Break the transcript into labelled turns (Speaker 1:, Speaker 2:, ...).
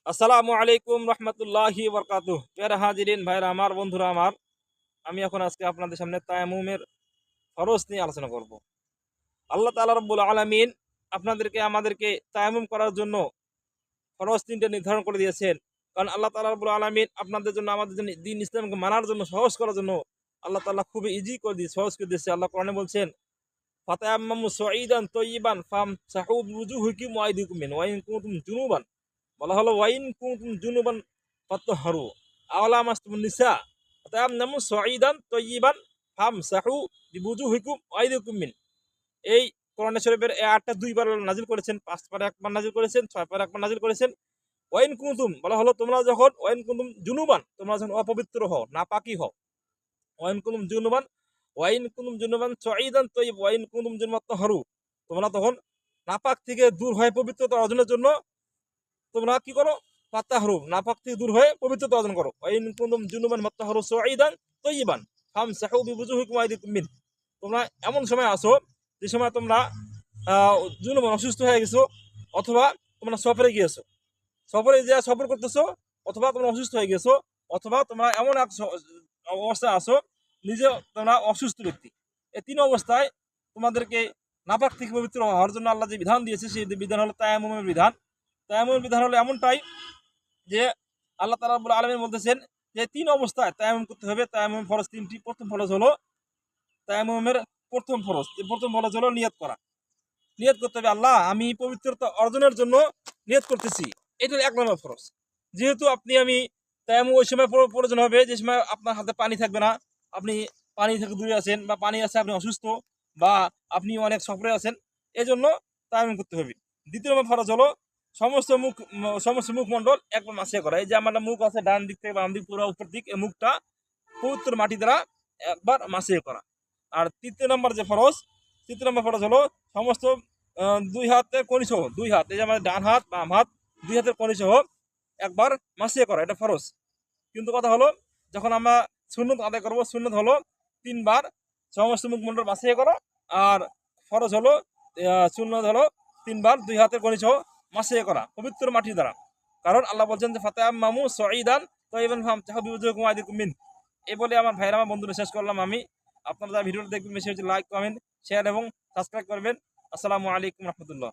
Speaker 1: আসসালামু আলাইকুম রহমতুল্লাহি বরকাতুহ। প্যারা হাজিরিন ভাইরা আমার, বন্ধুরা আমার, আমি এখন আজকে আপনাদের সামনে তায়াম্মুমের ফরজ নিয়ে আলোচনা করব। আল্লাহ তাআলা রাব্বুল আলামিন আপনাদেরকে আমাদেরকে তায়াম্মুম করার জন্য ফরজ তিনটে নির্ধারণ করে দিয়েছেন। কারণ আল্লাহ তাআলা রাব্বুল আলামিন আপনাদের জন্য, আমাদের জন্য দ্বীন ইসলামকে মানার জন্য, সহজ করার জন্য আল্লাহ তাআলা খুবই ইজি করে দিয়ে সহজ করে দিয়েছে। আল্লাহ কোরআনে বলছেন, ফাতায়াম্মামু সাঈদান তাইয়িবান ফামসাহু বিওুজুহিকুম ওয়া আইদিকুম মিন ওয়া ইন কুনতুম জুনুবান। বলা হলো ওয়াইন কুনতুম জুনুবান ফাত্তাহহারু আওলা মাসতুমুন নিসা ফাতায়াম্মামু সাঈদান তাইয়িবান ফামসাহু বিওুজুহিকুম ওয়া আইদিকুম মিন। এই কোরআন শরীফের এই আয়াতটা দুইবার নাযিল করেছেন, পাঁচ পারে একবার নাযিল করেছেন, ছয় পারে একবার নাযিল করেছেন। ওয়াইন কুনতুম বলা হলো তোমরা যখন, ওয়াইন কুনতুম জুনুবান তোমরা যখন অপবিত্র হও, নাপাকি হও, ওয়াইন কুনতুম জুনুবান, ওয়াইন কুনতুম জুনুবান সাঈদান তাইয়িব ওয়াইন কুনতুম জুনুবান ফাত্তাহহারু, তোমরা তখন নাপাক থেকে দূর হয়ে পবিত্রতা অর্জনের জন্য তোমরা কি করো? ফাত্তাহরু, নাপাক থেকে দূর হয়ে পবিত্রতা অর্জন করো। ওয়াইন কুনতুম জুনুবান ফাত্তাহরু সাঈদান তাইয়িবান ফামসাহু বিওুজুহিকুম ওয়া আইদিকুম মিন। তোমরা এমন সময় আসো যে সময় তোমরা জুনুবান অসুস্থ হয়ে গেছো, অথবা তোমরা সফরে গিয়েছো, সফরে যে সফর করতেছো, অথবা তোমরা অসুস্থ হয়ে গেছো, অথবা তোমরা এমন এক অবস্থায় আসো নিজে তোমরা অসুস্থ ব্যক্তি। এই তিন অবস্থায় তোমাদেরকে নাপাক থেকে পবিত্র হওয়ার জন্য আল্লাহ যে বিধান দিয়েছে, সেই বিধান হলো তায়াম্মুমের বিধান। তায়াম্মুমের বিধান হলো এমনটাই যে আল্লাহ তাআলা রাব্বুল আলামিন বলতেছেন যে তিন অবস্থায় তায়াম্মুম করতে হবে। তায়াম্মুম ফরজ তিনটি। প্রথম ফরজ হলো তায়াম্মুমের প্রথম ফরজ, প্রথম ফরজ হলো নিয়ত করা। নিয়ত করতে হবে, আল্লাহ আমি পবিত্রতা অর্জনের জন্য নিয়ত করতেছি। এটা এক নম্বর ফরজ। যেহেতু আমি তায়াম্মুম ওই সময় প্রয়োজন হবে যে সময় আপনার হাতে পানি থাকবে না, আপনি পানি থেকে দূরে আছেন, বা পানি আছে আপনি অসুস্থ, বা আপনি অনেক সফরে আছেন, এই জন্য তায়াম্মুম করতে হবে। দ্বিতীয় নম্বর ফরজ হলো সমস্ত মুখমণ্ডল একবার মাসিয়া করা। এই যে আমার মুখ আছে ডান দিক থেকে বাম দিক, পুরো উপর দিক, এই মুখটা পবিত্র মাটি দ্বারা একবার মাসিয়া করা। আর তৃতীয় নম্বর ফরজ হলো সমস্ত দুই হাতের কনি সহ, দুই হাত, এই যে আমাদের ডান হাত বাম হাত, দুই হাতের কনি সহ একবার মাসিয়া করা, এটা ফরজ। কিন্তু কথা হলো, যখন আমরা সুন্নত আদায় করবো, সুন্নত হলো তিনবার সমস্ত মুখমণ্ডল মাসিয়া করা, আর ফরজ হলো সুন্নত হলো তিনবার দুই হাতের কনি সহ মাসিয়া করা পবিত্র মাটির দ্বারা। কারণ আল্লাহ বলছেন যে ফাতায়াম্মামু সাঈদান তাইয়িবান ফামসাহু বিওুজুহিকুম ওয়া আইদিকুম মিন। এই বলে আমার ভাইরা, আমার বন্ধুরা, শেষ করলাম আমি। আপনারা যারা ভিডিওটা দেখবেন, বেশি বেশি লাইক, কমেন্ট, শেয়ার এবং সাবস্ক্রাইব করবেন। আসসালামু আলাইকুম রহমতুল্লাহ।